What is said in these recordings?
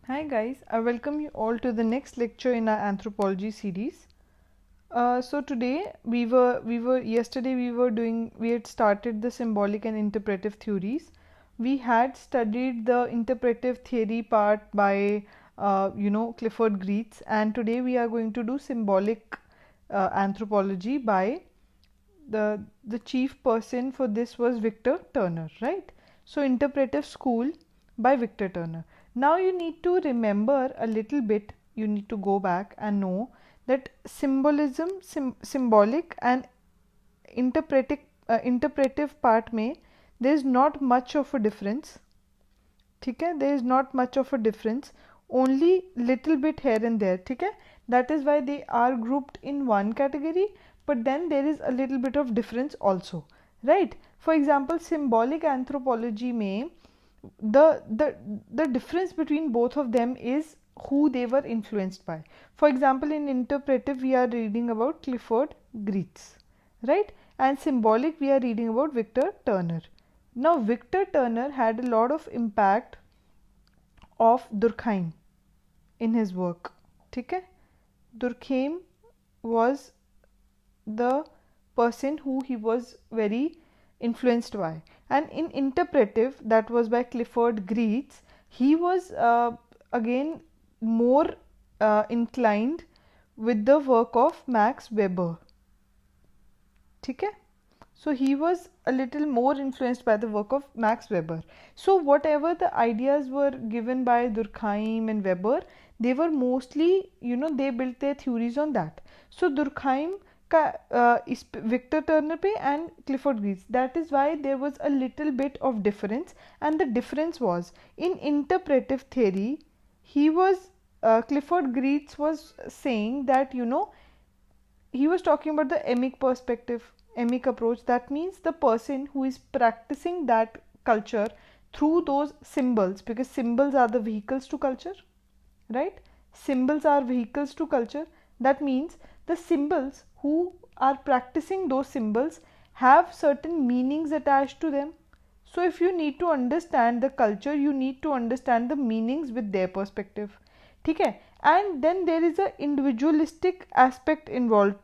Hi guys, I welcome you all to the next lecture in our anthropology series. So today yesterday we had started the symbolic and interpretive theories. We had studied the interpretive theory part by Clifford Geertz, and today we are going to do symbolic anthropology by the chief person for this was Victor Turner, right? So interpretive school by Victor Turner. Now you need to remember a little bit, you need to go back and know that symbolic and interpretive part में there is not much of a difference. ठीक है, there is not much of a difference, only little bit here and there. ठीक है, that is why they are grouped in one category, but then there is a little bit of difference also, right? For example, symbolic anthropology में the difference between both of them is who they were influenced by. For example, in interpretive we are reading about Clifford Geertz, right? And symbolic we are reading about Victor Turner. Now Victor Turner had a lot of impact of Durkheim in his work. ठीक है, Durkheim was the person who he was very influenced by, and in interpretive that was by Clifford Geertz. He was again more inclined with the work of Max Weber. ठीक है, so he was a little more influenced by the work of Max Weber. So whatever the ideas were given by Durkheim and Weber, they were mostly, they built their theories on that. So Durkheim का इस Victor Turner पे and Clifford Geertz, that is why there was a little bit of difference, and the difference was in interpretive theory. He was Clifford Geertz was saying that he was talking about the emic perspective, emic approach. That means the person who is practicing that culture through those symbols, because symbols are the vehicles to culture, right? Symbols are vehicles to culture. That means the symbols who are practicing those symbols have certain meanings attached to them. So if you need to understand the culture, you need to understand the meanings with their perspective. ठीक है, and then there is a individualistic aspect involved,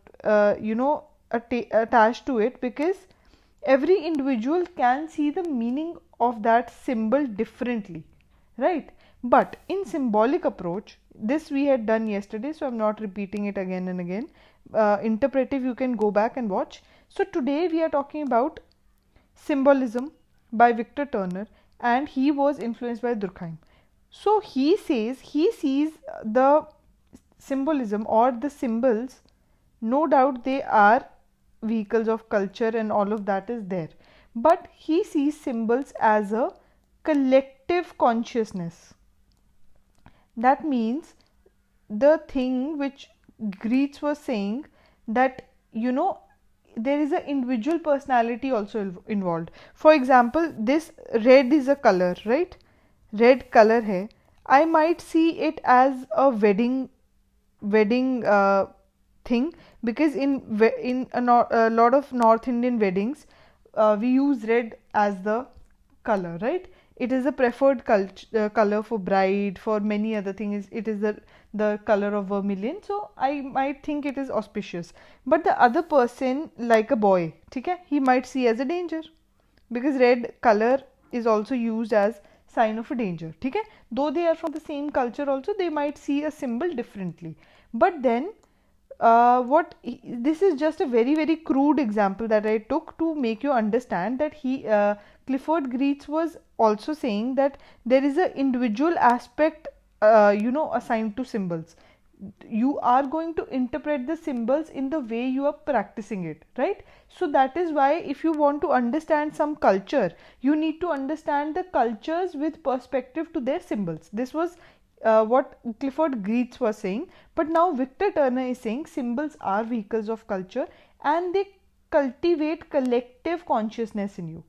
attached to it, because every individual can see the meaning of that symbol differently, right? But in symbolic approach, this we had done yesterday, so I'm not repeating it again and again. Interpretive you can go back and watch. So today we are talking about symbolism by Victor Turner, and he was influenced by Durkheim. So he says he sees the symbolism or the symbols, no doubt they are vehicles of culture and all of that is there, but he sees symbols as a collective consciousness. That means the thing which Geertz was saying, that there is an individual personality also involved. For example, this red is a color, right? Red color hai. I might see it as a wedding thing, because in a lot of North Indian weddings we use red as the color, right? It is a preferred color for bride. For many other things it is the color of vermilion, so I might think it is auspicious. But the other person, like a boy, ठीक है, he might see as a danger, because red color is also used as sign of a danger. ठीक है, though they are from the same culture also, they might see a symbol differently. But then this is just a very crude example that I took to make you understand that Clifford Geertz was also saying that there is an individual aspect assigned to symbols. You are going to interpret the symbols in the way you are practicing it, right? So that is why if you want to understand some culture, you need to understand the cultures with perspective to their symbols. This was what Clifford Geertz was saying. But now Victor Turner is saying symbols are vehicles of culture and they cultivate collective consciousness in you.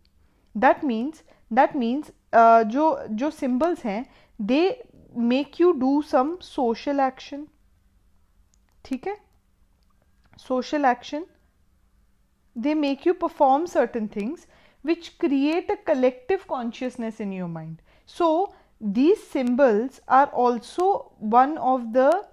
That means जो symbols हैं, they make you do some social action. ठीक है, social action, they make you perform certain things which create a collective consciousness in your mind. So these symbols are also one of the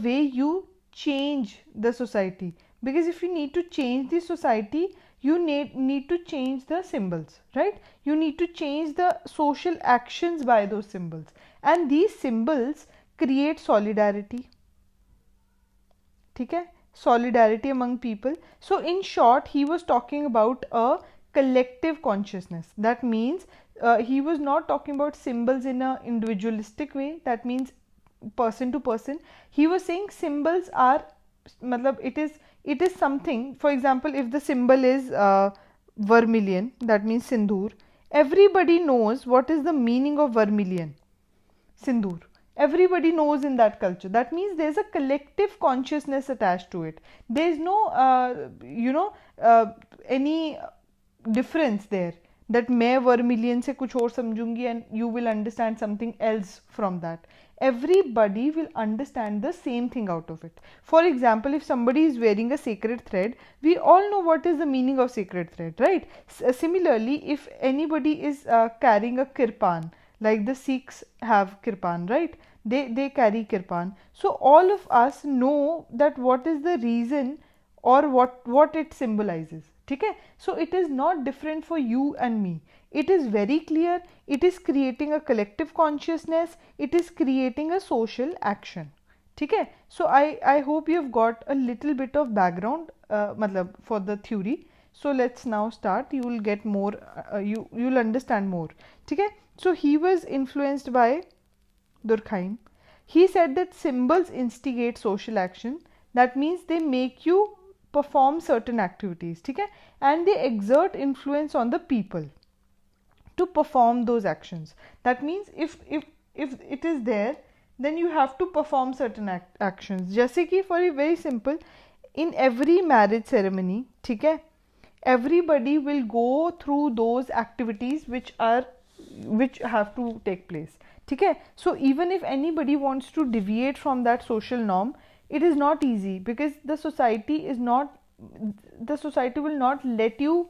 way you change the society, because if you need to change the society, you need to change the symbols, right? You need to change the social actions by those symbols, and these symbols create solidarity. ठीक है, solidarity among people. So in short, he was talking about a collective consciousness. That means he was not talking about symbols in a individualistic way, that means person to person. He was saying symbols are, matlab, it is something. For example, if the symbol is vermilion, that means sindoor, everybody knows what is the meaning of vermilion, sindoor. Everybody knows in that culture. That means there's a collective consciousness attached to it. There's no any difference there, that मैं vermilion से कुछ और समझूंगी and you will understand something else from that. Everybody will understand the same thing out of it. For example, if somebody is wearing a sacred thread, we all know what is the meaning of sacred thread, right? Similarly, if anybody is carrying a kirpan, like the Sikhs have kirpan, right? They carry kirpan. So all of us know that what is the reason or what it symbolizes. ठीक है? So it is not different for you and me. It is very clear. It is creating a collective consciousness. It is creating a social action. ठीक है? So I hope you have got a little bit of background मतलब for the theory. So let's now start. You will get more. You'll understand more. ठीक है? So he was influenced by Durkheim. He said that symbols instigate social action. That means they make you perform certain activities, ठीक है? And they exert influence on the people to perform those actions. That means if it is there, then you have to perform certain actions. जैसे कि for a very simple, in every marriage ceremony, ठीक है? Everybody will go through those activities which have to take place. ठीक है? So even if anybody wants to deviate from that social norm, it is not easy, because the society will not let you,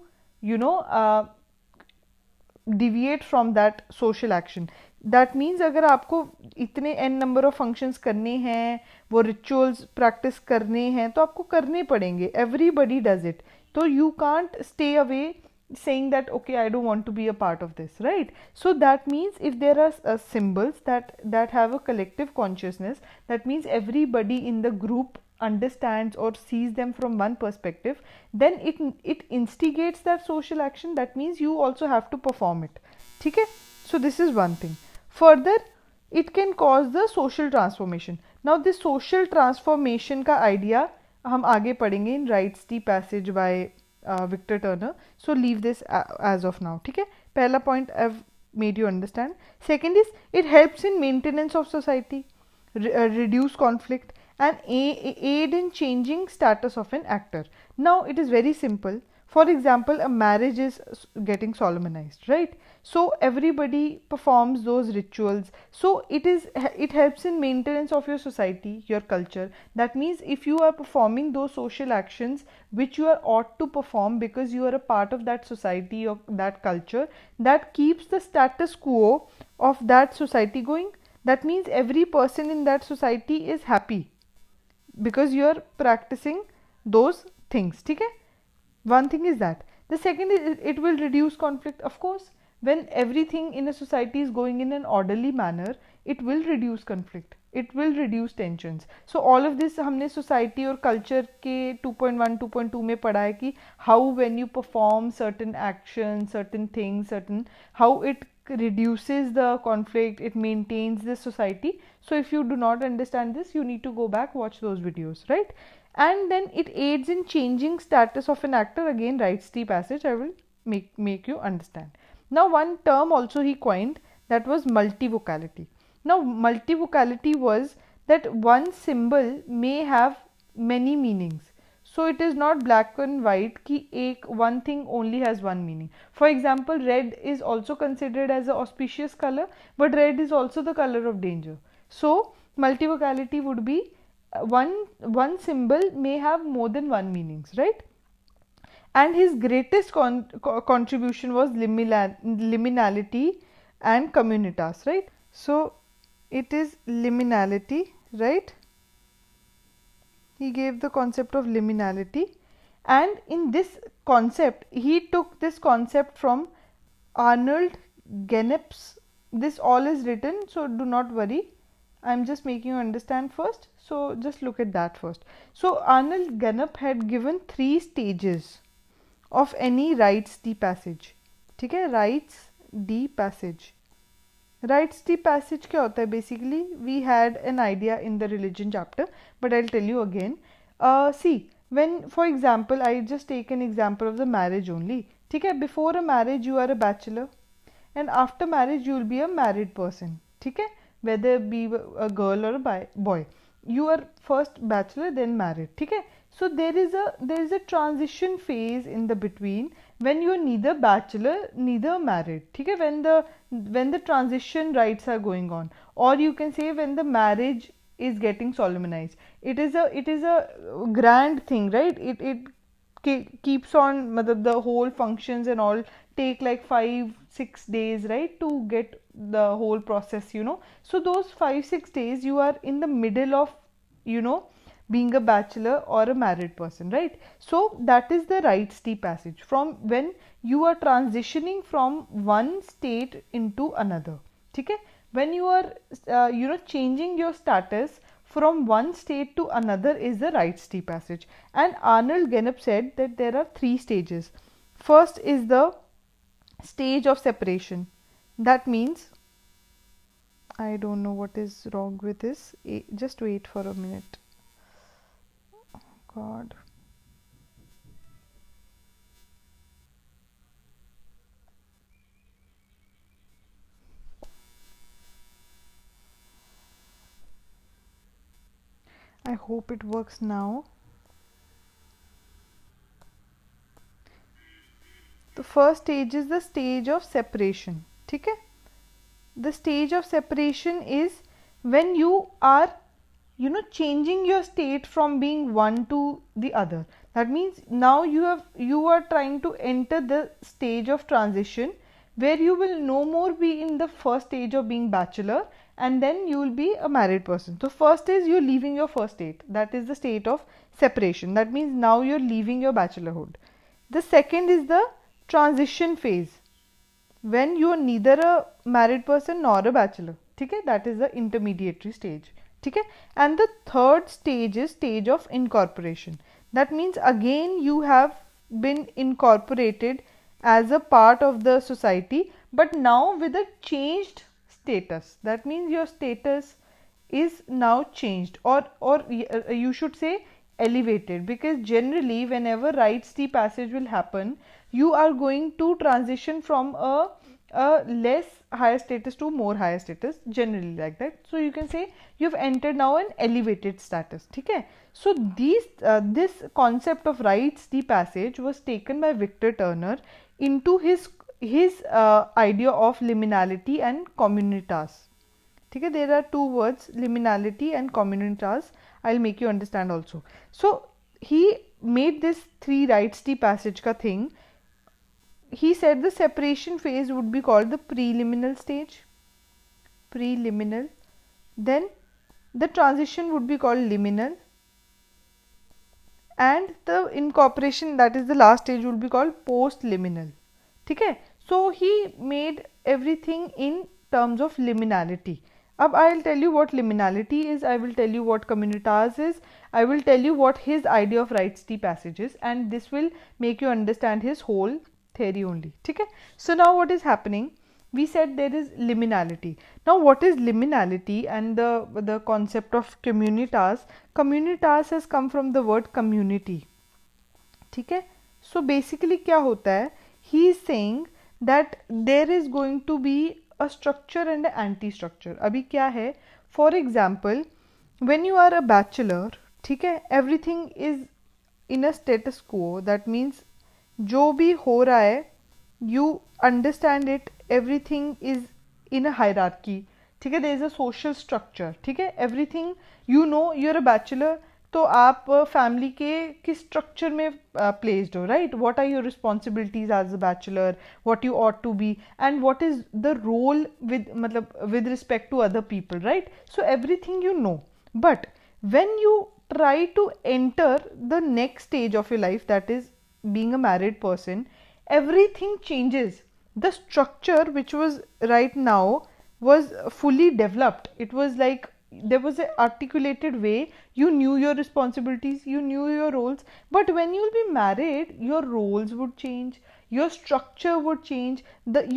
deviate from that social action. That means अगर आपको इतने n number of functions करने हैं, वो rituals practice करने हैं, तो आपको करने पड़ेंगे. Everybody does it. So you can't stay away saying that okay, I don't want to be a part of this, right? So that means if there are symbols that have a collective consciousness, that means everybody in the group understands or sees them from one perspective, then it instigates that social action. That means you also have to perform it. ठीक है? So this is one thing. Further, it can cause the social transformation. Now this social transformation का idea हम आगे पढ़ेंगे in Wright's Tea passage by Victor Turner. So leave this as of now. ठीक है? पहला point I've made you understand. Second is it helps in maintenance of society, reduce conflict, and aid in changing status of an actor. Now it is very simple. For example, a marriage is getting solemnized, right? So everybody performs those rituals. So it helps in maintenance of your society, your culture. That means if you are performing those social actions which you are ought to perform because you are a part of that society or that culture, that keeps the status quo of that society going. That means every person in that society is happy because you are practicing those things. ठीक है? One thing is that. The second is it will reduce conflict. Of course, when everything in a society is going in an orderly manner, it will reduce conflict. It will reduce tensions. So all of this हमने society और culture के 2.1, 2.2 में पढ़ा है कि how when you perform certain actions, certain things, how it reduces the conflict, it maintains the society. So if you do not understand this, you need to go back, watch those videos, right? And then it aids in changing status of an actor. Again, Wright's Tea passage, I will make you understand. Now one term also he coined, that was multivocality. Now multivocality was that one symbol may have many meanings. So it is not black and white कि one thing only has one meaning. For example, red is also considered as an auspicious color, but red is also the color of danger. So multivocality would be one symbol may have more than one meanings, right? And his greatest contribution was liminality, and communitas, right? So it is liminality, right? He gave the concept of liminality, and in this concept he took this concept from Arnold Gennep's. This all is written, so do not worry, I'm just making you understand first, so just look at that first. So Arnold Gennep had given 3 stages of any rites de passage. ठीक है, rites de passage. Rites de passage क्या होता है? Basically we had an idea in the religion chapter, but I'll tell you again. See, when for example I just take an example of the marriage only. ठीक है, before a marriage you are a bachelor, and after marriage you will be a married person. ठीक है, whether be a girl or a boy, you are first bachelor then married. ठीक है, so there is a transition phase in the between when you are neither bachelor neither married. ठीक है, when the transition rites are going on, or you can say when the marriage is getting solemnized. It is a grand thing, right? It keeps on, the whole functions and all take like 5-6 days, right, to get the whole process, so those 5-6 days you are in the middle of, being a bachelor or a married person, right? So that is the rites de passage, from when you are transitioning from one state into another. Okay, when you are changing your status from one state to another is the rites de passage. And Arnold Gennep said that there are 3 stages. First is the stage of separation. That means, I don't know what is wrong with this, just wait for a minute. God. I hope it works now. The first stage is the stage of separation. ठीक है? The stage of separation is when you are changing your state from being one to the other. That means now you are trying to enter the stage of transition where you will no more be in the first stage of being bachelor, and then you will be a married person. So first is you're leaving your first state. That is the state of separation. That means now you're leaving your bachelorhood. The second is the transition phase, when you are neither a married person nor a bachelor. ठीक है, that is the intermediary stage. ठीक है, and the third stage is stage of incorporation. That means again you have been incorporated as a part of the society, but now with a changed status. That means your status is now changed, or you should say elevated, because generally whenever rites de passage will happen, you are going to transition from a less higher status to more higher status, generally like that. So you can say you've entered now an elevated status. Okay, so this concept of rites de passage was taken by Victor Turner into his idea of liminality and communitas. Okay, there are 2 words, liminality and communitas. I'll make you understand also. So he made this 3 rites de passage ka thing. He said the separation phase would be called the preliminal stage. Preliminal. Then the transition would be called liminal. And the incorporation, that is the last stage, would be called post-liminal. Okay? So he made everything in terms of liminality. Ab I will tell you what liminality is, I will tell you what communitas is, I will tell you what his idea of rites de passage is, and this will make you understand his whole theory only. Okay? So now what is happening? We said there is liminality. Now what is liminality and the concept of communitas? Communitas has come from the word community. Okay? So basically क्या होता है? He is saying that there is going to be a structure and an anti-structure. अभी क्या है? For example, when you are a bachelor, ठीक है, everything is in a status quo. That means जो भी हो रहा है, you understand it, everything is in a hierarchy. ठीक है, there is a social structure. ठीक है, everything, you're a bachelor, तो आप फैमिली के किस स्ट्रक्चर में प्लेस्ड हो, right? What are your responsibilities as a bachelor, what you ought to be, and what is the role with मतलब with respect to other people, right? So everything you know, but when you try to enter the next stage of your life, that is being a married person, everything changes. The structure which was right now was fully developed. It was like there was an articulated way. You knew your responsibilities, you knew your roles, but when you will be married, your roles would change, your structure would change,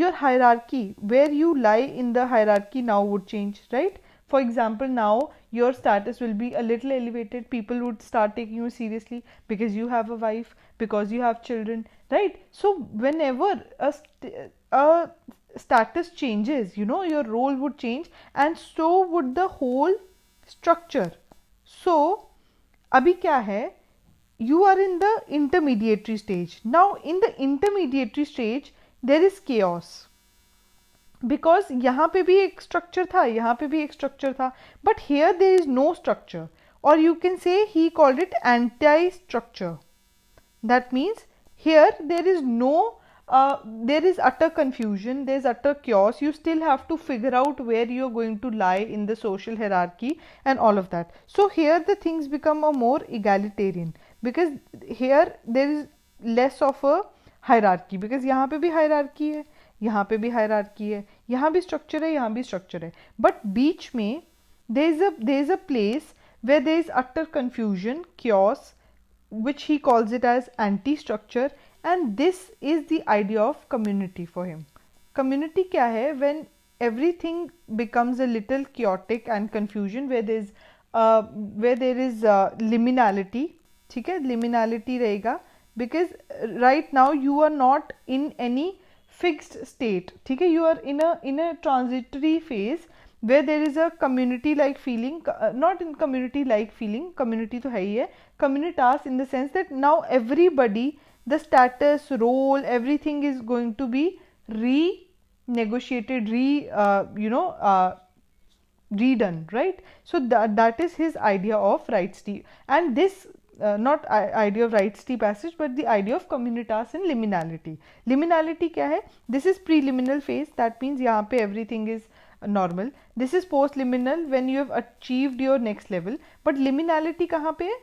your hierarchy, where you lie in the hierarchy now would change, right? For example, now your status will be a little elevated. People would start taking you seriously because you have a wife, because you have children, right? So whenever a status changes, you know, your role would change, and so would the whole structure. So abhi kya hai, you are in the intermediary stage. Now in the intermediary stage there is chaos, because यहाँ पे भी एक structure था, यहाँ पे भी एक structure था, but here there is no structure, और you can say he called it anti structure. That means here there is no there is utter confusion, there is utter chaos. You still have to figure out where you are going to lie in the social hierarchy and all of that. So here the things become a more egalitarian, because here there is less of a hierarchy, because यहाँ पे भी hierarchy है, यहाँ पे भी hierarchy है, यहाँ भी structure है, यहाँ भी structure है, but बीच में there is a place where there is utter confusion, chaos, which he calls it as anti-structure, and this is the idea of community for him. Community क्या है? When everything becomes a little chaotic and confusion, where there is liminality, ठीक है? Liminality रहेगा, because right now you are not in any fixed state, ठीक है? You are in a transitory phase where there is a community like feeling, not in community like feeling, community तो है ही है, communitas in the sense that now everybody, the status, role, everything is going to be renegotiated, redone, right? So that is his idea of right-steep, and this not idea of right-steep passage, but the idea of communitas and liminality. Liminality क्या है? This is preliminal phase, that means यहाँ पे everything is normal. This is post-liminal, when you have achieved your next level. But liminality कहाँ पे है?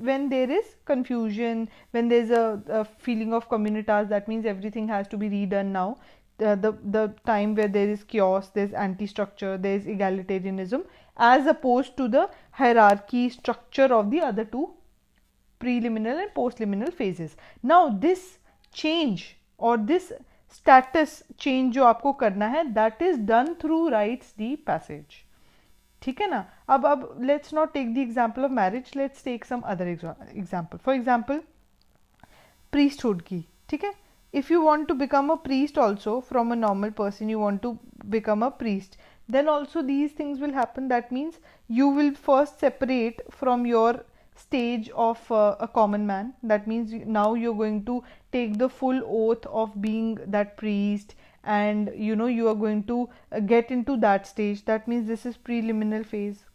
When there is confusion, when there is a feeling of communitas, that means everything has to be redone now. The time where there is chaos, there is anti-structure, there is egalitarianism, as opposed to the hierarchy structure of the other two preliminal and post-liminal phases. Now this change or this status change जो आपको करना है, that is done through rites the passage. ठीक है ना? अब let's not take the example of marriage, let's take some other example. For example, priesthood की, ठीक है? If you want to become a priest also, from a normal person you want to become a priest, then also these things will happen. That means you will first separate from your stage of a common man. That means now you're going to take the full oath of being that priest, and you know you are going to get into that stage. That means this is preliminal phase.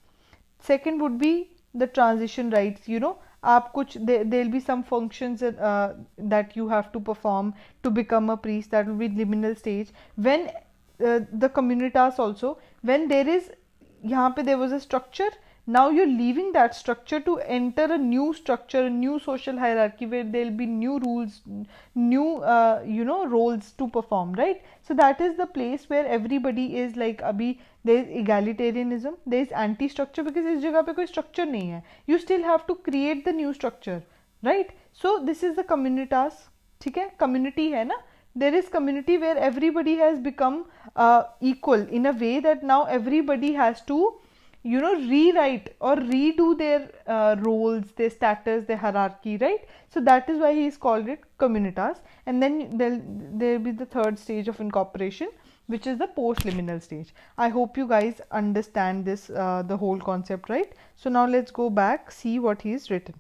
Second would be the transition rites. You know, आप कुछ there'll be some functions that you have to perform to become a priest. That will be liminal stage. When the communitas also, when there is, यहाँ पे there was a structure, now you're leaving that structure to enter a new structure, a new social hierarchy, where there'll be new rules, new roles to perform, right? So that is the place where everybody is like, abhi there is egalitarianism, there is anti-structure, because इस जगह पे कोई structure नहीं है. You still have to create the new structure, right? So this is the communitas, ठीक है? Community है ना? There is community where everybody has become equal in a way that now everybody has to, you know, rewrite or redo their roles, their status, their hierarchy, right? So that is why he is called it communitas. And then there'll be the third stage of incorporation, which is the post-liminal stage. I hope you guys understand this, the whole concept, right? So now let's go back, see what he has written.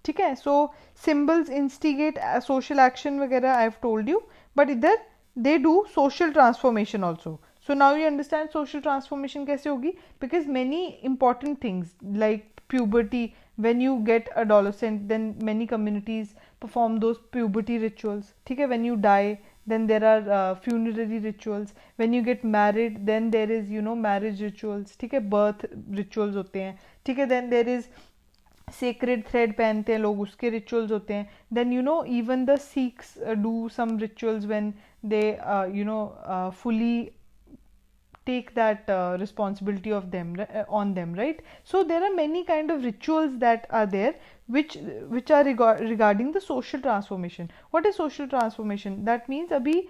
ठीक है? So symbols instigate social action वगैरह I have told you, but इधर they do social transformation also. So now you understand social transformation कैसे होगी, because many important things like puberty, when you get adolescent, then many communities perform those puberty rituals. ठीक है, when you die, then there are funerary rituals. When you get married, then there is marriage rituals. ठीक है, birth rituals होते हैं. ठीक है, then there is sacred thread पहनते हैं लोग, उसके rituals होते हैं. Then even the Sikhs do some rituals when they fully take that responsibility of them on them, right? So there are many kind of rituals that are there which are regarding the social transformation. What is social transformation? That means abhi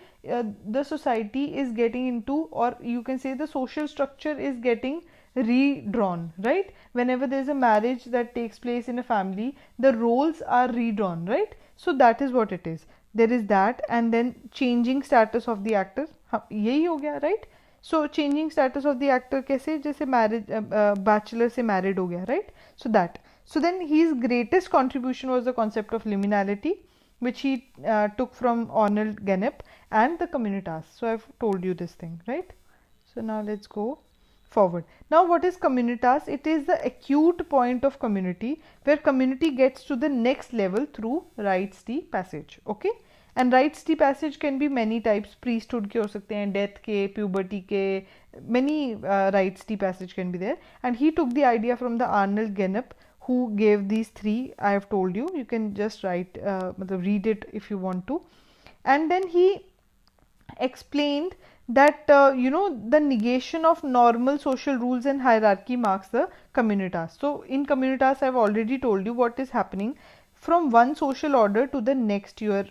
the society is getting into, or you can say the social structure is getting redrawn, right? Whenever there is a marriage that takes place in a family, the roles are redrawn, right? So that is what it is. There is that, and then changing status of the actor. यही हो गया, right? So changing status of the actor कैसे, जैसे marriage bachelor से married हो गया, right? So that, so then his greatest contribution was the concept of liminality which he took from Arnold Gennep and the communitas. So I've told you this thing, right? So now let's go forward. Now what is communitas? It is the acute point of community where community gets to the next level through rites de passage. Okay, and rites de passage can be many types. Priesthood के हो सकते हैं, death के, puberty के, many rites de passage can be there. And he took the idea from the Arnold Gennep, who gave these three. I have told you, you can just write read it if you want to. And then he explained that the negation of normal social rules and hierarchy marks the communitas. So in communitas, I've already told you what is happening. From one social order to the next, you are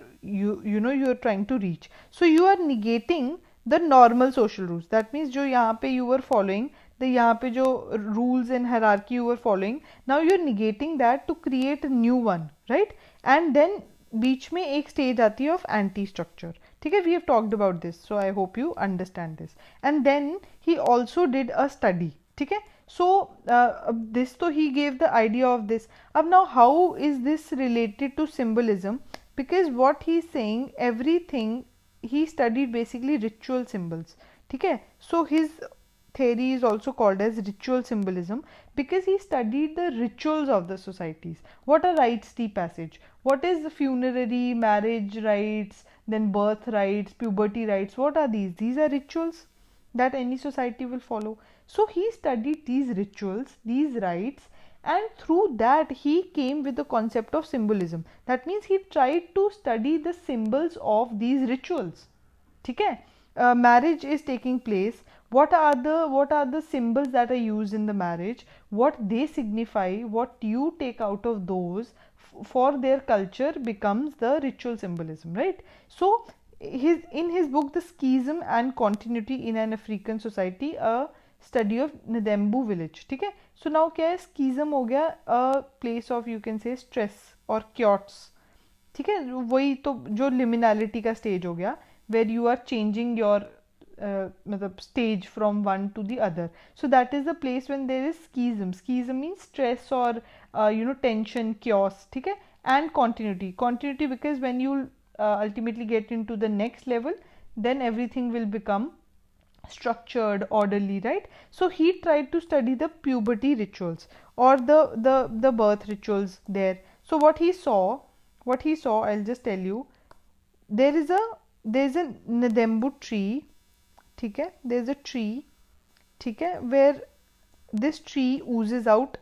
trying to reach. So you are negating the normal social rules. That means जो यहाँ पे you were following, the यहाँ पे जो rules and hierarchy you were following, now you are negating that to create a new one, right? And then बीच में एक stage आती है of anti structure. ठीक है, we have talked about this, so I hope you understand this. And then he also did a study. ठीक है, so this, so he gave the idea of this. Now how is this related to symbolism? Because what he is saying, everything he studied basically ritual symbols. ठीक है, so his theory is also called as ritual symbolism because he studied the rituals of the societies. What are rites de passage? What is the funerary, marriage rites, then birth rites, puberty rites? What are these? These are rituals that any society will follow. So he studied these rituals, these rites, and through that he came with the concept of symbolism. That means he tried to study the symbols of these rituals. ठीक है, marriage is taking place. What are the symbols that are used in the marriage? What they signify? What you take out of those for their culture becomes the ritual symbolism, right? So in his book, The Schism and Continuity in an African Society, a study of Ndembu village. ठीक है, so now क्या है, schism हो गया a place of, you can say, stress or chaos. ठीक है, वही तो जो liminality का stage हो गया, where you are changing your stage from one to the other. So that is the place when there is schism. Schism means stress or tension, chaos. ठीक है, and continuity because when you ultimately get into the next level, then everything will become structured, orderly, right? So he tried to study the puberty rituals or the birth rituals there. So what he saw, I'll just tell you. There is a Ndembu tree. ठीक है, there is a tree. ठीक है, where this tree oozes out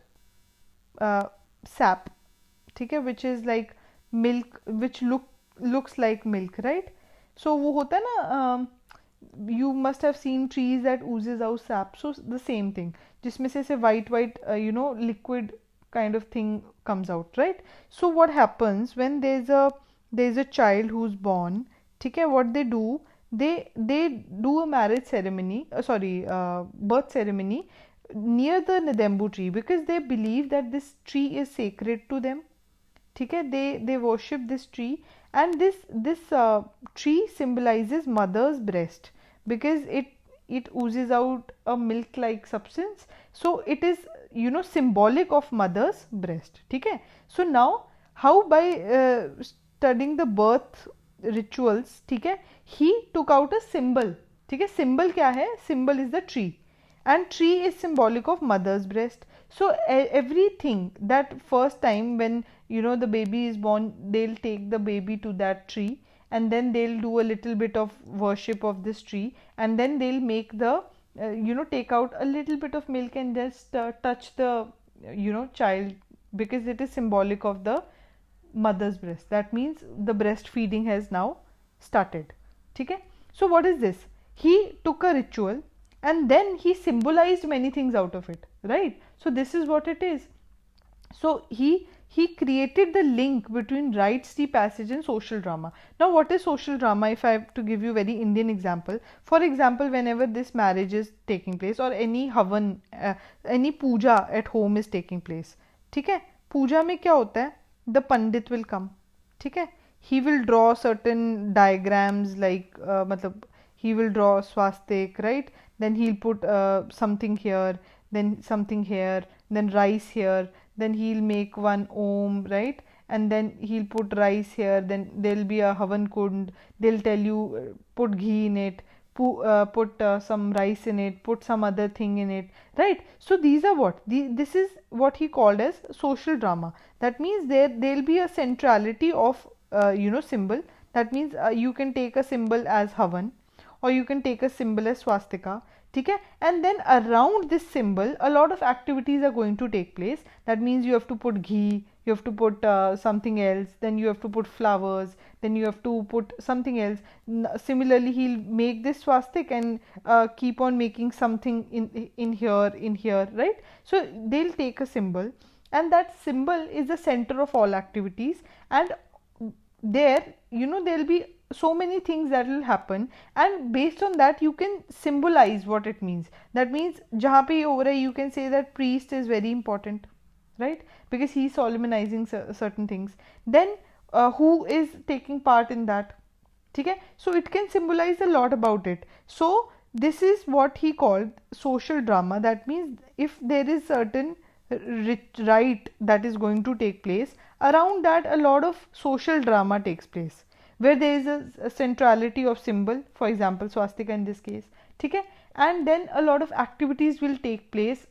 sap. ठीक है, which is like milk, which looks like milk, right? So वो होता है ना, you must have seen trees that oozes out sap. So the same thing, जिसमें से white liquid kind of thing comes out, right? So what happens when there's a child who's born? ठीक है, what they do, they do a marriage ceremony, birth ceremony near the Ndembu tree because they believe that this tree is sacred to them. ठीक है, they worship this tree, and this tree symbolizes mother's breast because it oozes out a milk like substance. So it is symbolic of mother's breast. ठीक है, so now how by studying the birth rituals, ठीक है, he took out a symbol. ठीक है. Symbol क्या है? Symbol is the tree, and tree is symbolic of mother's breast. So everything, that first time when the baby is born, they'll take the baby to that tree, and then they'll do a little bit of worship of this tree, and then they'll make the take out a little bit of milk and just touch the child, because it is symbolic of the mother's breast. That means the breastfeeding has now started. ठीक है. So what is this? He took a ritual and then he symbolized many things out of it, right? So this is what it is. So he created the link between rites, tea passage and social drama. Now what is social drama? If I have to give you very Indian example, for example, whenever this marriage is taking place or any havan, any puja at home is taking place, ठीक है. पूजा में क्या होता है? The pandit will come, ठीक है. He will draw certain diagrams, like मतलब he will draw swastik, right? Then he'll put something here, then something here, then rice here, then he'll make one om, right? And then he'll put rice here, then there'll be a havan kund, they'll tell you put ghee in it, put some rice in it, put some other thing in it, right? So these are what this is what he called as social drama. That means there'll be a centrality of symbol. That means you can take a symbol as havan, or you can take a symbol as swastika, ठीक है. And then around this symbol a lot of activities are going to take place. That means you have to put ghee, you have to put something else, then you have to put flowers, then you have to put something else. Similarly, he'll make this swastik and keep on making something in here, right? So they'll take a symbol, and that symbol is the center of all activities, and there there'll be so many things that will happen, and based on that you can symbolize what it means. That means jahan pe over hai, you can say that priest is very important, right? Because he is solemnizing certain things. Then who is taking part in that, ठीक है. So it can symbolize a lot about it. So this is what he called social drama. That means if there is certain rite that is going to take place, around that a lot of social drama takes place, where there is a centrality of symbol, for example swastika in this case, ठीक है. And then a lot of activities will take place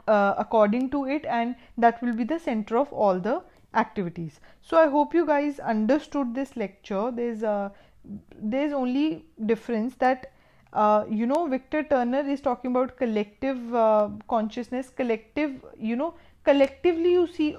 according to it, and that will be the center of all the activities. So I hope you guys understood this lecture. There's only difference that Victor Turner is talking about collective consciousness, collective, collectively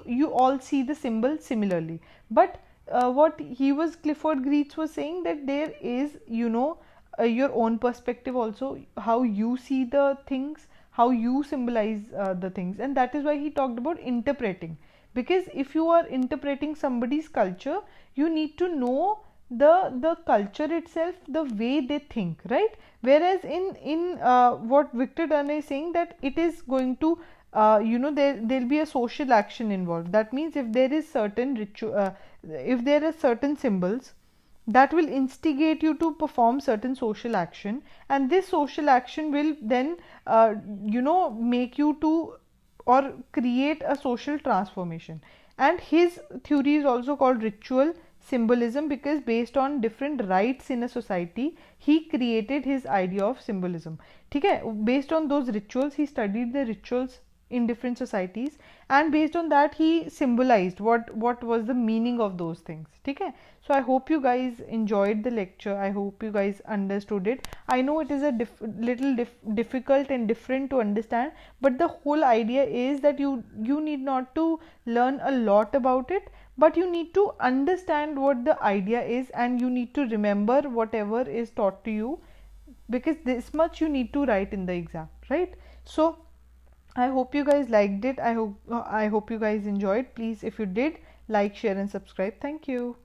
you all see the symbol similarly. But what Clifford Geertz was saying, that there is your own perspective also, how you see the things, how you symbolize the things, and that is why he talked about interpreting. Because if you are interpreting somebody's culture, you need to know the culture itself, the way they think, right? Whereas in what Victor Turner is saying, that it is going to there'll be a social action involved. That means if there is certain ritual, if there are certain symbols that will instigate you to perform certain social action, and this social action will then make you to or create a social transformation. And his theory is also called ritual symbolism, because based on different rites in a society, he created his idea of symbolism, ठीक है. Based on those rituals, he studied the rituals in different societies, and based on that he symbolized what was the meaning of those things, ठीक है. So I hope you guys enjoyed the lecture. I hope you guys understood it. I know it is a little difficult and different to understand, but the whole idea is that you need not to learn a lot about it, but you need to understand what the idea is, and you need to remember whatever is taught to you, because this much you need to write in the exam, right? So I hope you guys liked it. I hope you guys enjoyed. Please, if you did, like, share and subscribe. Thank you.